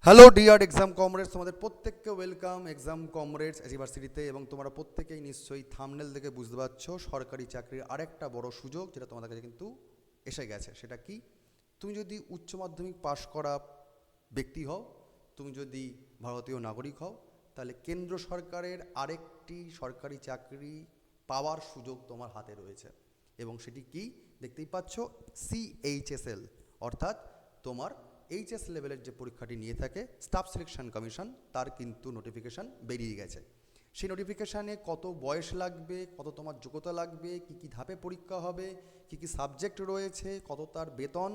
Hello dear exam comrades, তোমাদের প্রত্যেককে welcome exam comrades ইউনিভার্সিটিতে। এবং তোমরা প্রত্যেকেই নিশ্চয়ই থাম্বনেল দেখে বুঝতে পারছো সরকারি চাকরির আরেকটা বড় সুযোগ যেটা তোমাদের কাছে কিন্তু এসে গেছে। সেটা কি? তুমি যদি উচ্চ মাধ্যমিক পাশ করা ব্যক্তি হও, তুমি যদি ভারতীয় নাগরিক হও, তাহলে কেন্দ্র সরকারের আরেকটি সরকারি চাকরি পাওয়ার সুযোগ তোমার হাতে রয়েছে। এবং সেটি কি দেখতেই পাচ্ছ, CHSL, অর্থাৎ তোমার এইচএস লেভেলের যে পরীক্ষাটি নিয়ে থাকে স্টাফ সিলেকশন কমিশন, তার কিন্তু নোটিফিকেশান বেরিয়ে গেছে। সেই নোটিফিকেশানে কত বয়স লাগবে, কত তোমার যোগ্যতা লাগবে, কি কি ধাপে পরীক্ষা হবে, কি কি সাবজেক্ট রয়েছে, কত তার বেতন,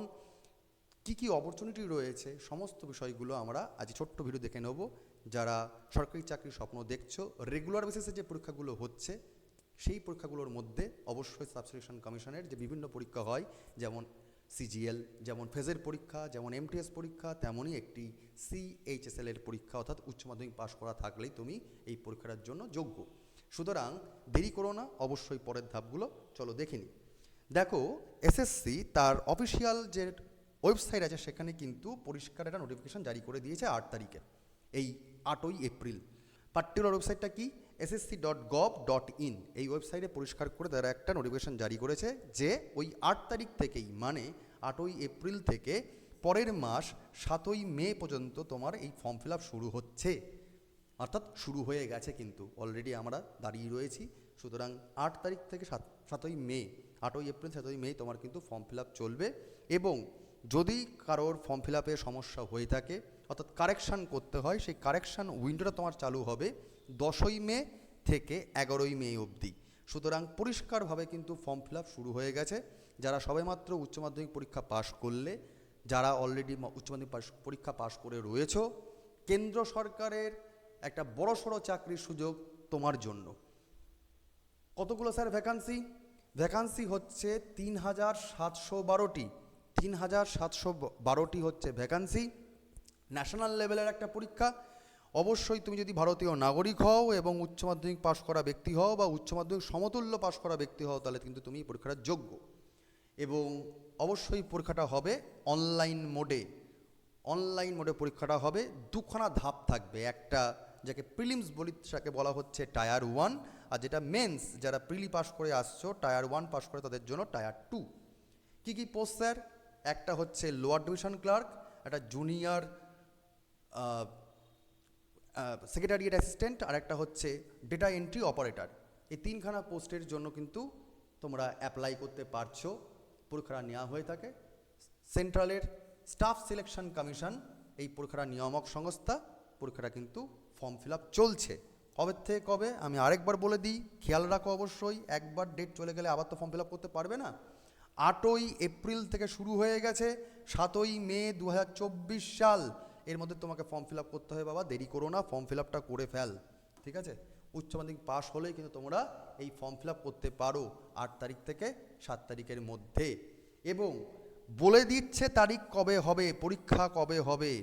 কি কি অপরচুনিটি রয়েছে, সমস্ত বিষয়গুলো আমরা আজ ছোট্ট ভিডিও দেখে নেব। যারা সরকারি চাকরির স্বপ্ন দেখছো, রেগুলার বেসিসে যে পরীক্ষাগুলো হচ্ছে সেই পরীক্ষাগুলোর মধ্যে অবশ্যই স্টাফ সিলেকশন কমিশনের যে বিভিন্ন পরীক্ষা হয়, যেমন CGL, যেমন ফেজের পরীক্ষা, যেমন MTS পরীক্ষা, তেমনই একটি CHSL এর পরীক্ষা, অর্থাৎ উচ্চ মাধ্যমিক পাশ করা থাকলেই তুমি এই পরীক্ষাটার জন্য যোগ্য। সুতরাং দেরি করো না, অবশ্যই পরের ধাপগুলো চলো দেখে নিই। দেখো, SSC তার অফিসিয়াল যে ওয়েবসাইট আছে সেখানে কিন্তু পরিষ্কার একটা নোটিফিকেশান জারি করে দিয়েছে 8 তারিখে, এই 8ই এপ্রিল। পার্টিকুলার ওয়েবসাইটটা কি? ssc.gov.in। এই ওয়েবসাইটে পরিষ্কার করে তারা একটা নোটিফিকেশান জারি করেছে যে ওই 8 তারিখ থেকেই, মানে 8ই এপ্রিল থেকে পরের মাস 7ই মে পর্যন্ত তোমার এই ফর্ম ফিল আপ শুরু হচ্ছে। অর্থাৎ শুরু হয়ে গেছে, কিন্তু অলরেডি আমরা দাঁড়িয়ে রয়েছি। সুতরাং 8 তারিখ থেকে 7ই মে, 8ই এপ্রিল 7ই মে তোমার কিন্তু ফর্ম ফিল আপ চলবে। এবং যদি কারোর ফর্ম ফিল আপে সমস্যা হয়ে থাকে, অর্থাৎ কারেকশান করতে হয়, সেই কারেকশান উইন্ডোটা তোমার চালু হবে 10ই মে থেকে 11ই মে অবধি। সুতরাং পরিষ্কারভাবে কিন্তু ফর্ম ফিল আপ শুরু হয়ে গেছে। যারা সবেমাত্র উচ্চ মাধ্যমিক পরীক্ষা পাশ করলে, যারা অলরেডি উচ্চ মাধ্যমিক পরীক্ষা পাশ করে রয়েছো, কেন্দ্র সরকারের একটা বড়সড় চাকরির সুযোগ তোমার জন্য। কতগুলো স্যার ভ্যাকান্সি? ভ্যাকান্সি হচ্ছে 3712টি। 3712টি হচ্ছে ভ্যাকান্সি। ন্যাশনাল লেভেলের একটা পরীক্ষা। অবশ্যই তুমি যদি ভারতীয় নাগরিক হও এবং উচ্চ মাধ্যমিক পাশ করা ব্যক্তি হও বা উচ্চ মাধ্যমিক সমতুল্য পাশ করা ব্যক্তি হও, তাহলে কিন্তু তুমি পরীক্ষাটার যোগ্য। এবং অবশ্যই পরীক্ষাটা হবে অনলাইন মোডে। অনলাইন মোডে পরীক্ষাটা হবে। দুখানা ধাপ থাকবে, একটা যাকে প্রিলিমস বলি সেটাকে বলা হচ্ছে টায়ার 1, আর যেটা মেন্স, যারা প্রিলি পাস করে আসছো টায়ার 1 পাস করে তাদের জন্য টায়ার 2। কী কী পোস্ট স্যার? একটা হচ্ছে লোয়ার ডিভিশন ক্লার্ক, একটা জুনিয়র সেক্রেটারিয়েট অ্যাসিস্ট্যান্ট, আর একটা হচ্ছে ডেটা এন্ট্রি অপারেটর। এই তিনখানা পোস্টের জন্য কিন্তু তোমরা অ্যাপ্লাই করতে পারছো। পরীক্ষাটা নেওয়া হয়ে থাকে সেন্ট্রালের স্টাফ সিলেকশন কমিশন, এই পরীক্ষাটা নিয়ামক সংস্থা। পরীক্ষাটা কিন্তু ফর্ম ফিল আপ চলছে। কবে থেকে কবে আমি আরেকবার বলে দিই, খেয়াল রাখো অবশ্যই। একবার ডেট চলে গেলে আবার তো ফর্ম ফিল আপ করতে পারবে না। 8ই এপ্রিল থেকে শুরু হয়ে গেছে, 7ই মে 2024 সাল, এর মধ্যে তোমাকে ফর্ম ফিল আপ করতে হবে। বাবা দেরি করো না, ফর্ম ফিল আপটা করে ফেল, ঠিক আছে? উচ্চ মাধ্যমিক পাস হলেই কিন্তু তোমরা এই ফর্ম ফিল আপ করতে পারো 8 তারিখ থেকে 7 তারিখের মধ্যে। এবং বলে দিচ্ছে তারিখ কবে হবে, পরীক্ষা কবে হবে।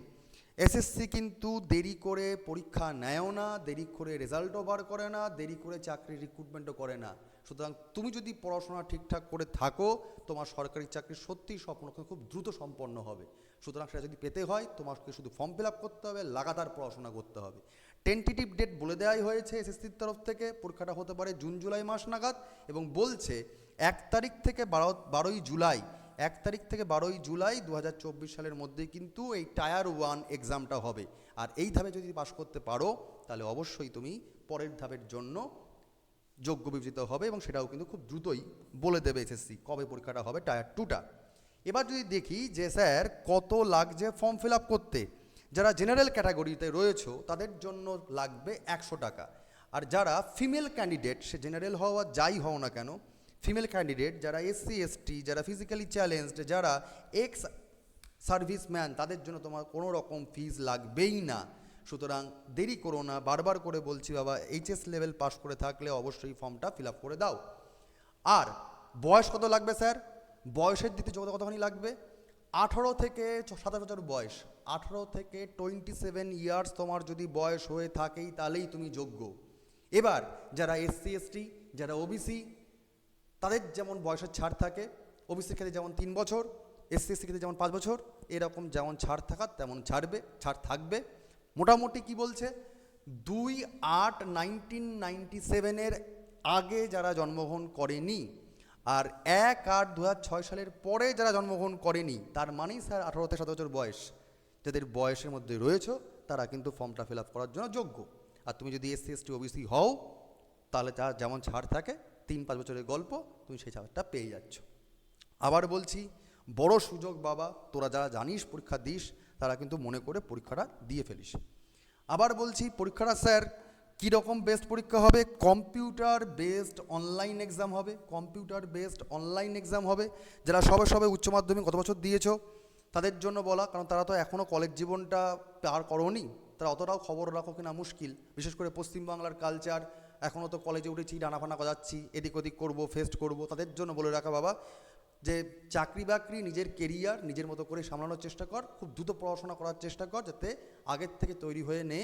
এসএসসি কিন্তু দেরি করে পরীক্ষা নেয়ও না, দেরি করে রেজাল্টও বার করে না, দেরি করে চাকরির রিক্রুটমেন্টও করে না। সুতরাং তুমি যদি পড়াশোনা ঠিকঠাক করে থাকো, তোমার সরকারি চাকরি সত্যিই স্বপ্ন খুব দ্রুত সম্পন্ন হবে। সুতরাং সেটা যদি পেতে হয়, তোমাকে শুধু ফর্ম ফিল আপ করতে হবে, লাগাতার পড়াশোনা করতে হবে। টেন্টেটিভ ডেট বলে দেওয়াই হয়েছে এসএসসির তরফ থেকে, পরীক্ষাটা হতে পারে জুন জুলাই মাস নাগাদ। এবং বলছে 1 তারিখ থেকে 12ই জুলাই, 1 তারিখ থেকে 12ই জুলাই 2024 সালের মধ্যেই কিন্তু এই টায়ার 1 এক্সামটা হবে। আর এই ধাপে যদি পাশ করতে পারো, তাহলে অবশ্যই তুমি পরের ধাপের জন্য যোগ্য বিবেচিত হবে। এবং সেটাও কিন্তু খুব দ্রুতই বলে দেবে এসএসসি কবে পরীক্ষাটা হবে, টায়ার 2টা। এবার যদি দেখি যে স্যার কত লাগছে ফর্ম ফিল আপ করতে, যারা জেনারেল ক্যাটাগরিতে রয়েছে তাদের জন্য লাগবে 100 টাকা। আর যারা ফিমেল ক্যান্ডিডেট, সে জেনারেল হও আর যাই হও না কেন, ফিমেল ক্যান্ডিডেট, যারা SC ST, যারা ফিজিক্যালি চ্যালেঞ্জড, যারা এক্স সার্ভিসম্যান, তাদের জন্য তোমার কোনো রকম ফিজ লাগবেই না। সুতরাং দেরি করো না, বারবার করে বলছি বাবা, HS লেভেল পাস করে থাকলে অবশ্যই ফর্মটা ফিল আপ করে দাও। আর বয়স কত লাগবে স্যার? বয়সের দিতে যোগ্যতা কতখানি লাগবে? 18 থেকে 27 বছর বয়স। 18 থেকে 27 ইয়ার্স তোমার যদি বয়স হয়ে থাকেই, তাহলেই তুমি যোগ্য। এবার যারা SC ST, যারা OBC, তাদের যেমন বয়সের ছাড় থাকে। OBCর ক্ষেত্রে যেমন 3 বছর, SC SC ক্ষেত্রে যেমন 5 বছর, এরকম যেমন ছাড় থাকার তেমন ছাড় থাকবে। মোটামুটি কি বলছে, 2/8/1997 আগে যারা জন্মগ্রহণ করেনি আর 1/8/2006 সালের পরে যারা জন্মগ্রহণ করেনি, তার মানেই স্যার 18 থেকে 27 বছর বয়স যাদের বয়সের মধ্যে রয়েছে তারা কিন্তু ফর্মটা ফিল আপ করার জন্য যোগ্য। আর তুমি যদি SC ST OBC হও তাহলে যা যেমন ছাড় থাকে 3-5 বছরের গল্প, তুমি সেই ছাড়টা পেয়ে যাচ্ছ। আবার বলছি, বড় সুযোগ বাবা, তোরা যারা জানিস পরীক্ষা দিস তারা কিন্তু মনে করে পরীক্ষাটা দিয়ে ফেলিস। আবার বলছি, পরীক্ষাটা স্যার কীরকম বেসড পরীক্ষা হবে, কম্পিউটার বেসড অনলাইন এক্সাম হবে। কম্পিউটার বেসড অনলাইন এক্সাম হবে। যারা সবে উচ্চ মাধ্যমিক গত বছর দিয়েছো তাদের জন্য বলা, কারণ তারা তো এখনও কলেজ জীবনটা পার করোনি, তারা অতটাও খবর রাখো কিনা মুশকিল। বিশেষ করে পশ্চিমবাংলার কালচার, এখনও তো কলেজে উঠেছি, ডানাফানা গজাচ্ছি, এদিক ওদিক করবো, ফেস্ট করবো, তাদের জন্য বলে রাখা বাবা যে চাকরি বাকরি, নিজের কেরিয়ার নিজের মতো করে সামলানোর চেষ্টা কর, খুব দ্রুত পড়াশোনা করার চেষ্টা কর, যাতে আগের থেকে তৈরি হয়ে নে,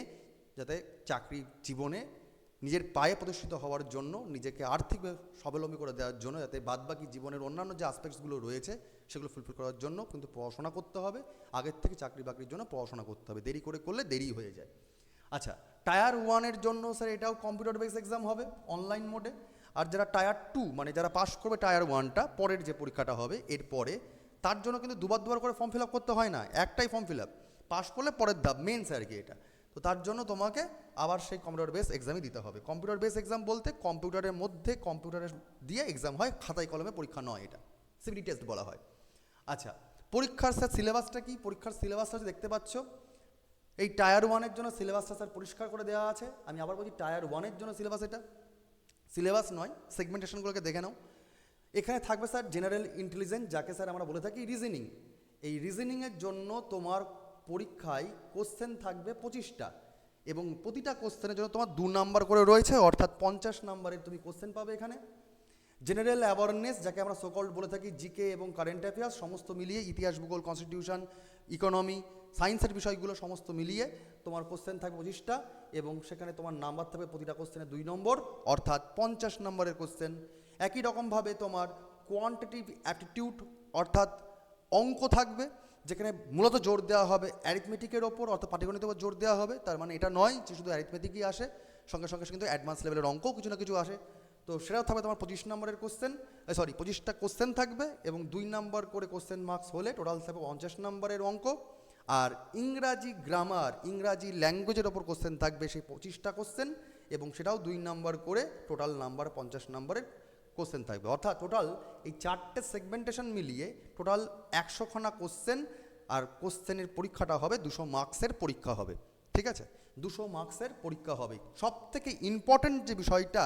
যাতে চাকরি জীবনে নিজের পায়ে প্রতিষ্ঠিত হওয়ার জন্য, নিজেকে আর্থিকভাবে স্বাবলম্বী করে দেওয়ার জন্য, যাতে বাদবাকি জীবনের অন্যান্য যে আসপেক্টসগুলো রয়েছে সেগুলো ফুলফিল করার জন্য কিন্তু পড়াশোনা করতে হবে। আগের থেকে চাকরি বাকরির জন্য পড়াশোনা করতে হবে, দেরি করলে দেরি হয়ে যায়। আচ্ছা, টায়ার 1-এর জন্য স্যার এটাও কম্পিউটার বেস এক্সাম হবে অনলাইন মোডে। আর যারা টায়ার 2 মানে যারা পাস করবে টায়ার 1টা, পরের যে পরীক্ষাটা হবে এরপরে, তার জন্য কিন্তু দুবার করে ফর্ম ফিল আপ করতে হয় না, একটাই ফর্ম ফিল আপ, পাস করলে পরের ধাপ মেন্স আর কি এটা। তো তার জন্য তোমাকে আবার সেই কম্পিউটার বেস এক্সামই দিতে হবে। কম্পিউটার বেস এক্সাম বলতে কম্পিউটারের মধ্যে কম্পিউটারের দিয়ে এক্সাম হয়, খাতায় কলমে পরীক্ষা নয়, এটা সিবিটি টেস্ট বলা হয়। আচ্ছা, পরীক্ষার স্যার সিলেবাসটা কি, পরীক্ষার সিলেবাসটা দেখতে পাচ্ছ, এই টায়ার 1-এর জন্য সিলেবাসটা স্যার পরিষ্কার করে দেওয়া আছে। আমি আবার বলছি, টায়ার 1-এর জন্য সিলেবাস, এটা সিলেবাস নয়, সেগমেন্টেশনগুলোকে দেখে নাও। এখানে থাকবে স্যার জেনারেল ইন্টেলিজেন্স, যাকে স্যার আমরা বলে থাকি রিজনিং। এই রিজনিংয়ের জন্য তোমার পরীক্ষায় কোশ্চেন থাকবে 25টা, এবং প্রতিটা কোশ্চেনের জন্য তোমার 2 নাম্বার করে রয়েছে, অর্থাৎ 50 নাম্বারের তুমি কোশ্চেন পাবে এখানে। জেনারেল অ্যাওয়ারনেস, যাকে আমরা সোকল্ড বলে থাকি, জিকে এবং কারেন্ট অ্যাফেয়ার্স সমস্ত মিলিয়ে, ইতিহাস, ভূগোল, কনস্টিটিউশন, ইকোনমি, সায়েন্সের বিষয়গুলো সমস্ত মিলিয়ে তোমার কোশ্চেন থাকবে 25টা, এবং সেখানে তোমার নাম্বার থাকবে প্রতিটা কোশ্চেনে 2 নম্বর, অর্থাৎ 50 নম্বরের কোশ্চেন। একই রকমভাবে তোমার কোয়ান্টিটিভ অ্যাপটিটিউড অর্থাৎ অঙ্ক থাকবে, যেখানে মূলত জোর দেওয়া হবে অ্যারিথমেটিকের ওপর, অর্থাৎ পাটিগণিতের ওপর জোর দেওয়া হবে। তার মানে এটা নয় যে শুধু অ্যারিথমেটিকই আসে, সঙ্গে সঙ্গে কিন্তু অ্যাডভান্স লেভেলের অঙ্কও কিছু না কিছু আসে। তো সেটাও থাকবে তোমার 25 নম্বরের কোশ্চেন, 25টা কোশ্চেন থাকবে, এবং 2 নাম্বার করে কোশ্চেন মার্কস হলে টোটাল থাকবে 50 নম্বরের অঙ্ক। আর ইংরাজি গ্রামার, ইংরাজি ল্যাঙ্গুয়েজের ওপর কোশ্চেন থাকবে সেই 25টা কোশ্চেন, এবং সেটাও 2 নাম্বার করে টোটাল নাম্বার 50 নম্বরের কোশ্চেন থাকবে। অর্থাৎ টোটাল এই 4টে সেগমেন্টেশন মিলিয়ে টোটাল 100খানা কোশ্চেন, আর কোশ্চেনের পরীক্ষাটা হবে 200 মার্কসের পরীক্ষা হবে। ঠিক আছে, 200 মার্কসের পরীক্ষা হবে। সব থেকে ইম্পর্টেন্ট যে বিষয়টা,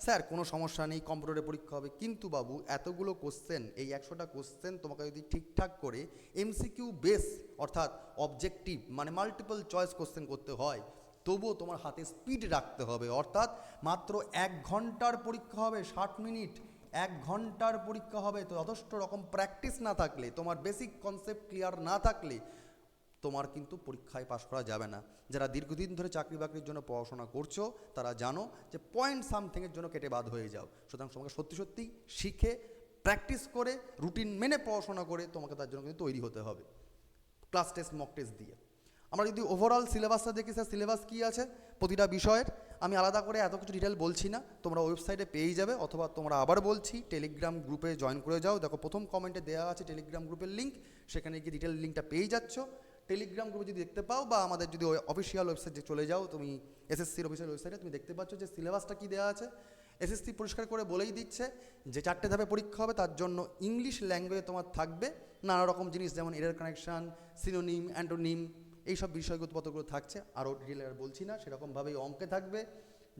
স্যার কোনো সমস্যা নেই কম্পিউটারে পরীক্ষা হবে, কিন্তু বাবু এতগুলো কোশ্চেন, এই 100টা কোশ্চেন তোমাকে যদি ঠিকঠাক করে MCQ বেস অর্থাৎ অবজেক্টিভ মানে মাল্টিপল চয়েস কোশ্চেন করতে হয়, তবুও তোমার হাতে স্পিড রাখতে হবে। অর্থাৎ মাত্র 1 ঘন্টার পরীক্ষা হবে, 60 মিনিট, 1 ঘন্টার পরীক্ষা হবে। তো যথেষ্ট রকম প্র্যাকটিস না থাকলে, তোমার বেসিক কনসেপ্ট ক্লিয়ার না থাকলে তোমার কিন্তু পরীক্ষায় পাশ করা যাবে না। যারা দীর্ঘদিন ধরে চাকরি বাকরির জন্য পড়াশোনা করছো তারা জানো যে পয়েন্ট সামথিংয়ের জন্য কেটে বাদ হয়ে যাও। সুতরাং তোমাকে সত্যি শিখে প্র্যাকটিস করে রুটিন মেনে পড়াশোনা করে তোমাকে তার জন্য কিন্তু তৈরি হতে হবে, ক্লাস টেস্ট, মক টেস্ট দিয়ে। আমরা যদি ওভারঅল সিলেবাসটা দেখি, স্যার সিলেবাস কী আছে প্রতিটা বিষয়ের, আমি আলাদা করে এত কিছু ডিটেল বলছি না, তোমরা ওয়েবসাইটে পেয়ে যাবে, অথবা তোমরা আবার বলছি টেলিগ্রাম গ্রুপে জয়েন করে যাও। দেখো প্রথম কমেন্টে দেওয়া আছে টেলিগ্রাম গ্রুপের লিঙ্ক, সেখানে গিয়ে ডিটেল লিঙ্কটা পেয়ে যাচ্ছ। টেলিগ্রাম গ্রুপে যদি দেখতে পাও, বা আমাদের যদি অফিসিয়াল ওয়েবসাইটে চলে যাও তুমি, SSCর অফিসিয়াল ওয়েবসাইটে, তুমি দেখতে পাচ্ছ যে সিলেবাসটা কী দেওয়া আছে। SSC পরিষ্কার করে বলেই দিচ্ছে যে 4টে ধাপে পরীক্ষা হবে, তার জন্য ইংলিশ ল্যাঙ্গুয়েজে তোমার থাকবে নানা রকম জিনিস, যেমন এরর কানেকশান, সিনোনিম, অ্যান্টোনিম, এইসব বিষয়গতপত্রগুলো থাকছে। আরও ডিটেল বলছি না, সেরকমভাবেই অঙ্কে থাকবে,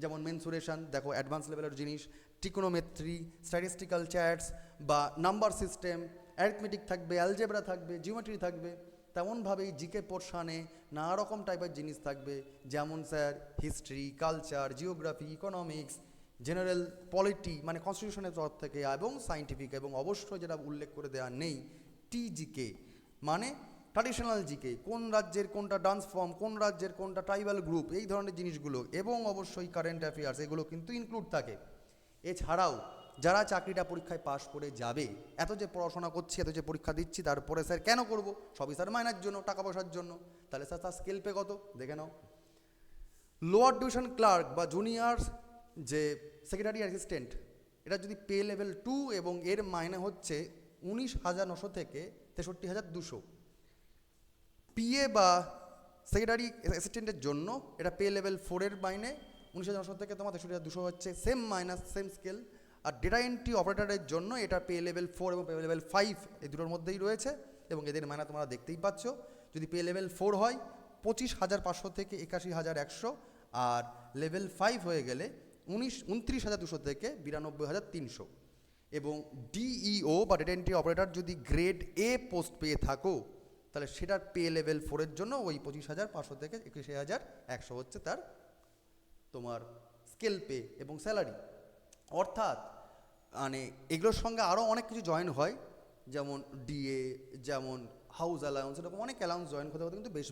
যেমন মেনসুরেশন, দেখো অ্যাডভান্স লেভেলের জিনিস, ট্রিকোনোমেট্রি, স্ট্যাটিস্টিক্যাল চ্যাটস বা নাম্বার সিস্টেম, অ্যারিথমেটিক থাকবে, অ্যালজেব্রা থাকবে, জিওমেট্রি থাকবে। তেমনভাবেই জিকে পোর্শনে নানা রকম টাইপের জিনিস থাকবে, যেমন sir history, culture, geography, economics, general polity মানে কনস্টিটিউশনের তরফ থেকে, এবং সায়েন্টিফিক, এবং অবশ্যই যেটা উল্লেখ করে দেওয়া নেই TGK মানে ট্র্যাডিশনাল জিকে, কোন রাজ্যের কোনটা ডান্স ফর্ম, কোন রাজ্যের কোনটা ট্রাইবাল গ্রুপ, এই ধরনের জিনিসগুলো, এবং অবশ্যই কারেন্ট অ্যাফেয়ার্স, এগুলো কিন্তু ইনক্লুড থাকে। এছাড়াও যারা চাকরিটা পরীক্ষায় পাশ করে যাবে, এত যে পড়াশোনা করছি, এত যে পরীক্ষা দিচ্ছি, তারপরে স্যার কেন করব? সবই স্যার মাইনার জন্য, টাকা পয়সার জন্য। তাহলে স্যার তার স্কেল পে কত দেখে নাও। লোয়ার ডিভিশন ক্লার্ক বা জুনিয়র যে সেক্রেটারি অ্যাসিস্ট্যান্ট, এটা যদি পে লেভেল 2 এবং এর মাইনে হচ্ছে 19,900 থেকে 63,200। পিএ বা সেক্রেটারি অ্যাসিস্ট্যান্টের জন্য এটা পে লেভেল 4 এর মাইনে 19,900 থেকে তোমার 63,200 হচ্ছে, সেম মাইনাস সেম স্কেল। আর ডেটা এন্ট্রি অপারেটরের জন্য এটা পে লেভেল 4 এবং পে লেভেল 5 এই দুটোর মধ্যেই রয়েছে, এবং এদের মাইনা তোমরা দেখতেই পাচ্ছ। যদি পে লেভেল 4 হয় 25,500 থেকে 81,100, আর লেভেল 5 হয়ে গেলে 29,200 থেকে 92,300। এবং ডিইও বা ডেটা এন্ট্রি অপারেটর যদি গ্রেড এ পোস্ট পেয়ে থাকো, তাহলে সেটার পে লেভেল 4 এর জন্য ওই 25,500 থেকে 21,100 হচ্ছে তার তোমার স্কেল পে এবং স্যালারি। অর্থাৎ মানে এগুলোর সঙ্গে আরও অনেক কিছু জয়েন হয়, যেমন ডিএ, যেমন হাউস অ্যালাউন্স, এরকম অনেক অ্যালাউন্স জয়েন করতে করতে কিন্তু বেশ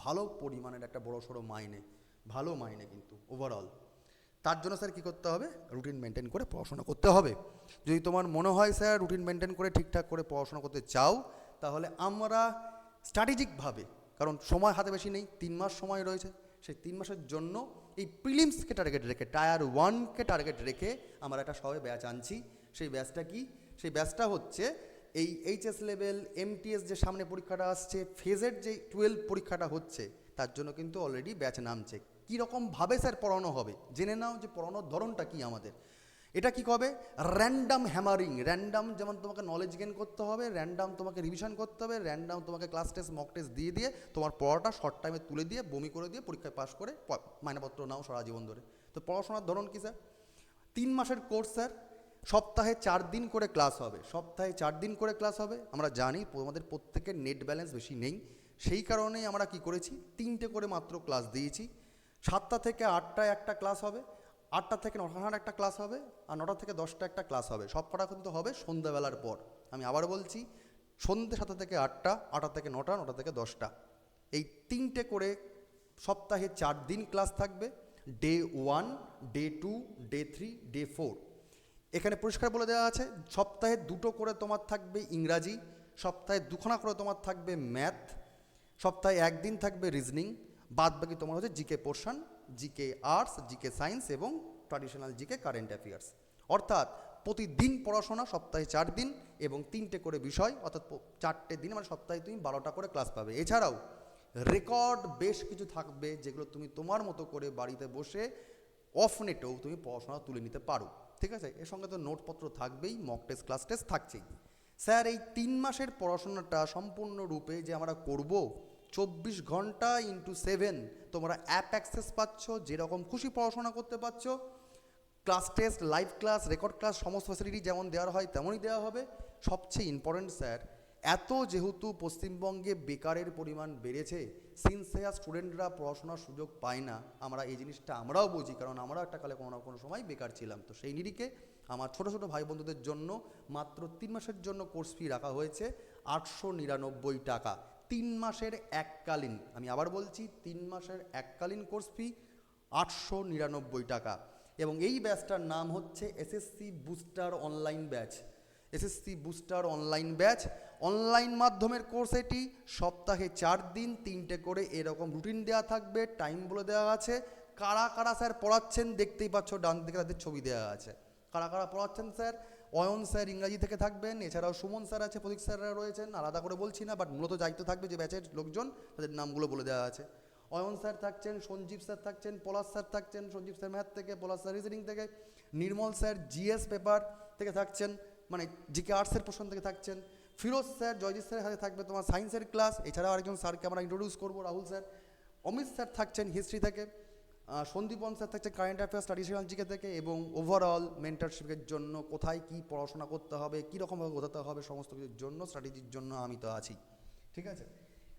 ভালো পরিমাণের একটা বড় সড়ো মাইনে, ভালো মাইনে কিন্তু ওভারঅল। তার জন্য স্যার কী করতে হবে? রুটিন মেনটেন করে পড়াশোনা করতে হবে। যদি তোমার মনে হয় স্যার রুটিন মেনটেন করে ঠিকঠাক করে পড়াশোনা করতে চাও, তাহলে আমরা স্ট্র্যাটেজিকভাবে, কারণ সময় হাতে বেশি নেই, 3 মাস সময় রয়েছে, সেই 3 মাসের জন্য এই প্রিলিমসকে টার্গেট রেখে, টায়ার 1কে টার্গেট রেখে আমরা একটা সবে ব্যাচ আনছি। সেই ব্যাচটা কি? সেই ব্যাচটা হচ্ছে এই এইচএস লেভেল, এমটিএস যে সামনে পরীক্ষাটা আসছে, ফেজের যে 12 পরীক্ষাটা হচ্ছে, তার জন্য কিন্তু অলরেডি ব্যাচ নামছে। কীরকমভাবে স্যার পড়ানো হবে জেনে নাও, যে পড়ানোর ধরনটা কী আমাদের। এটা কী হবে? Random hammering. র্যান্ডাম যেমন তোমাকে নলেজ গেন করতে হবে, র্যান্ডাম তোমাকে রিভিশন করতে হবে, র্যান্ডাম তোমাকে ক্লাস টেস্ট, মক টেস্ট দিয়ে দিয়ে তোমার পড়াটা শর্ট টাইমে তুলে দিয়ে বমি করে দিয়ে পরীক্ষায় পাশ করে মাইনাপত্র নাও সারা জীবন ধরে। তো পড়াশোনার ধরন কী স্যার? 3 মাসের কোর্স স্যার, সপ্তাহে 4 দিন করে ক্লাস হবে, সপ্তাহে 4 দিন করে ক্লাস হবে। আমরা জানি আমাদের প্রত্যেকের নেট ব্যালেন্স বেশি নেই, সেই কারণেই আমরা কি করেছি, 3টে করে মাত্র ক্লাস দিয়েছি। 7টা থেকে 8টায় একটা ক্লাস হবে, 8টা থেকে 9টার একটা ক্লাস হবে, আর 9টা থেকে 10টা একটা ক্লাস হবে। সব কটা কিন্তু হবে সন্ধ্যাবেলার পর। আমি আবার বলছি, সন্ধ্যে 7টা থেকে 8টা, 8টা থেকে 9টা, 9টা থেকে 10টা, এই 3টে করে সপ্তাহে 4 দিন ক্লাস থাকবে। Day 1, day 2, day 3, day 4। এখানে পরিষ্কার বলে দেওয়া আছে, সপ্তাহে 2টো করে তোমার থাকবে ইংরাজি, সপ্তাহে 2খানা করে তোমার থাকবে ম্যাথ, সপ্তাহে 1 দিন থাকবে রিজনিং, বাদ বাকি তোমার হচ্ছে GK portion, GK arts, GK science এবং ট্র্যাডিশনাল জিকে কারেন্ট অ্যাফেয়ার্স। অর্থাৎ প্রতিদিন পড়াশোনা, সপ্তাহে 4 দিন এবং 3টে করে বিষয়, অর্থাৎ 4টে দিন, মানে সপ্তাহে তুমি 12টা করে ক্লাস পাবে। এছাড়াও রেকর্ড বেশ কিছু থাকবে, যেগুলো তুমি তোমার মতো করে বাড়িতে বসে অফ নেটেও তুমি পড়াশোনা তুলে নিতে পারো। ঠিক আছে? এর সঙ্গে তো নোটপত্র থাকবেই, মক টেস্ট, ক্লাস টেস্ট থাকছেই। স্যার এই 3 মাসের পড়াশোনাটা সম্পূর্ণরূপে যে আমরা করব, 24 ঘন্টা ইন্টু 7 তোমরা অ্যাপ অ্যাক্সেস পাচ্ছ, যেরকম খুশি পড়াশোনা করতে পারছ। Class test, live class, record class, সমস্ত ফ্যাসিলিটি যেমন দেওয়া হয় তেমনই দেওয়া হবে। সবচেয়ে ইম্পর্ট্যান্ট স্যার, এত যেহেতু পশ্চিমবঙ্গে বেকারের পরিমাণ বেড়েছে, সিনসিয়ার স্টুডেন্টরা পড়াশোনার সুযোগ পায় না, আমরা এই জিনিসটা আমরাও বুঝি, কারণ আমরাও একটা কালে কোনো না কোনো সময় বেকার ছিলাম। তো সেই নিরিখে আমার ছোটো ছোটো ভাই বন্ধুদের জন্য মাত্র 3 মাসের জন্য কোর্স ফি রাখা হয়েছে 899 টাকা। 3 মাসের এককালীন, আমি আবার বলছি, 3 মাসের এককালীন কোর্স ফি 899 টাকা। এবং এই ব্যাচটার নাম হচ্ছে SSC booster online batch. SSC booster online batch, online মাধ্যমের কোর্স এটি। সপ্তাহে 4 দিন 3টে করে এরকম রুটিন দেওয়া থাকবে, টাইম বলে দেওয়া আছে। কারা কারা স্যার পড়াচ্ছেন দেখতেই পাচ্ছ, ডান দিকে তাদের ছবি দেওয়া আছে। কারা কারা পড়াচ্ছেন স্যার? অয়ন স্যার ইংরাজি থেকে থাকবেন, এছাড়াও সুমন স্যার আছে, প্রতীক স্যাররা রয়েছেন, আলাদা করে বলছি না, বাট মূলত দায়িত্ব থাকবে যে ব্যাচের লোকজন, তাদের নামগুলো বলে দেওয়া আছে। অয়ন স্যার থাকছেন, সঞ্জীব স্যার থাকছেন, পলাশ স্যার থাকছেন, সঞ্জীব স্যার ম্যাথ থেকে, পলাশ স্যার রিজনিং থেকে, নির্মল স্যার জিএস পেপার থেকে থাকছেন, মানে জিকে আর্টসের পোর্শন থেকে থাকছেন, ফিরোজ স্যার, জয়জিৎ স্যারের হাতে থাকবে তোমার সায়েন্সের ক্লাস। এছাড়াও আরেকজন স্যারকে আমরা ইন্ট্রোডিউস করবো, রাহুল স্যার। অমিত স্যার থাকছেন হিস্ট্রি থেকে, সন্দীপন স্যার থাকছে কারেন্ট অ্যাফেয়ার্স, ট্র্যাডিশনাল জিকে থেকে, এবং ওভারঅল মেন্টরশিপের জন্য কোথায় কী পড়াশোনা করতে হবে, কীরকমভাবে বোঝাতে হবে, সমস্ত কিছুর জন্য, স্ট্র্যাটেজির জন্য আমি তো আছি। ঠিক আছে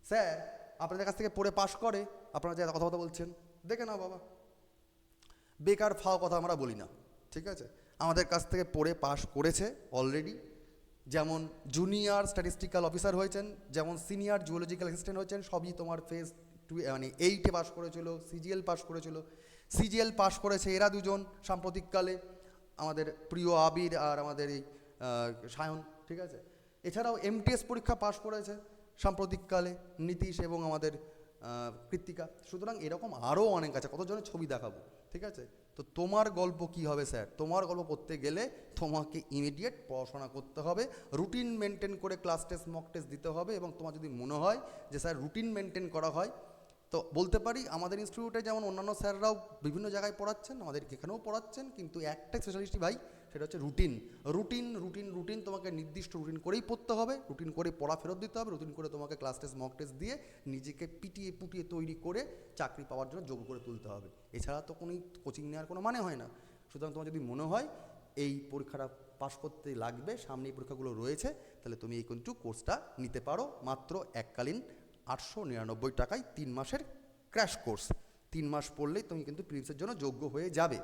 স্যার, আপনাদের কাছ থেকে পড়ে পাশ করে আপনারা যে কথা বলছেন, দেখে নাও বাবা, বেকার ফাও কথা আমরা বলি না। ঠিক আছে? আমাদের কাছ থেকে পড়ে পাশ করেছে অলরেডি, যেমন জুনিয়র স্ট্যাটিস্টিক্যাল অফিসার হয়েছেন, যেমন সিনিয়র জুওলজিক্যাল অ্যাসিস্ট্যান্ট হয়েছেন, সবই তোমার ফেজ 2 মানে 8-এ পাশ করেছিল, সিজিএল পাশ করেছিল। সিজিএল পাশ করেছে এরা দুজন সাম্প্রতিককালে। আমাদের প্রিয় আবির আর আমাদের এই সায়ন, ঠিক আছে। এছাড়াও এমটিএস পরীক্ষা পাশ করেছে সাম্প্রতিককালে নীতিশ এবং আমাদের কৃত্তিকা। সুতরাং এরকম আরও অনেক আছে, কতজনের ছবি দেখাবো, ঠিক আছে। তো তোমার গল্প কি হবে স্যার? তোমার গল্প করতে গেলে তোমাকে ইমিডিয়েট পড়াশোনা করতে হবে, রুটিন মেনটেন করে ক্লাস টেস্ট মক টেস্ট দিতে হবে। এবং তোমার যদি মনে হয় যে স্যার রুটিন মেনটেন করা হয়, তো বলতে পারি আমাদের ইনস্টিটিউটে যেমন অন্যান্য স্যাররাও বিভিন্ন জায়গায় পড়াচ্ছেন, আমাদের এখানেও পড়াচ্ছেন, কিন্তু একটা স্পেশালিস্টই ভাই, সেটা হচ্ছে রুটিন। রুটিন রুটিন রুটিন তোমাকে নির্দিষ্ট রুটিন করেই পড়তে হবে, রুটিন করে পড়া ফেরত দিতে হবে, রুটিন করে তোমাকে ক্লাস টেস্ট মক টেস্ট দিয়ে নিজেকে পিটিয়ে পুটিয়ে তৈরি করে চাকরি পাওয়ার জন্য যোগ্য করে তুলতে হবে। এছাড়া তো কোনো কোচিং নেওয়ার কোনো মানে হয় না। সুতরাং তোমার যদি মনে হয় এই পরীক্ষাটা পাশ করতে লাগবে, সামনে এই পরীক্ষাগুলো রয়েছে, তাহলে তুমি এই কিন্তু কোর্সটা নিতে পারো মাত্র এককালীন 899 টাকায় 3 মাসের ক্র্যাশ কোর্স। 3 মাস পড়লেই তুমি কিন্তু প্রিলিমসের জন্য যোগ্য হয়ে যাবে।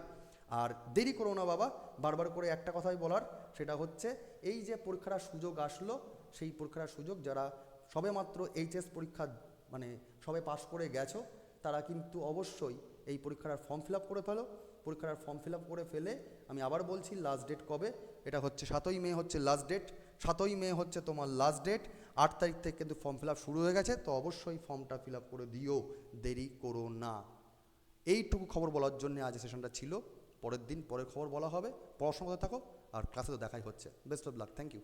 আর দেরি করো না বাবা, বারবার করে একটা কথাই বলার, সেটা হচ্ছে এই যে পরীক্ষার সুযোগ আসলো, সেই পরীক্ষার সুযোগ যারা সবে মাত্র এইচএস পরীক্ষা মানে সবে পাশ করে গেছো, তারা কিন্তু অবশ্যই এই পরীক্ষার ফর্ম ফিল আপ করে ফেলো। পরীক্ষার ফর্ম ফিল আপ করে ফেলে, আমি আবার বলছি লাস্ট ডেট কবে, এটা হচ্ছে 7ই মে হচ্ছে লাস্ট ডেট। 7ই মে হচ্ছে তোমার লাস্ট ডেট। 8 তারিখ থেকে কিন্তু ফর্ম ফিল আপ শুরু হয়ে গেছে, তো অবশ্যই ফর্মটা ফিল আপ করে দিও, দেরি করো না। এইটুকু খবর বলার জন্য আজ সেশনটা ছিল। পরের দিন পরের খবর বলা হবে। পড়াশোনা করতে থাকো, আর ক্লাসে তো দেখাই হচ্ছে। Best of luck, thank you.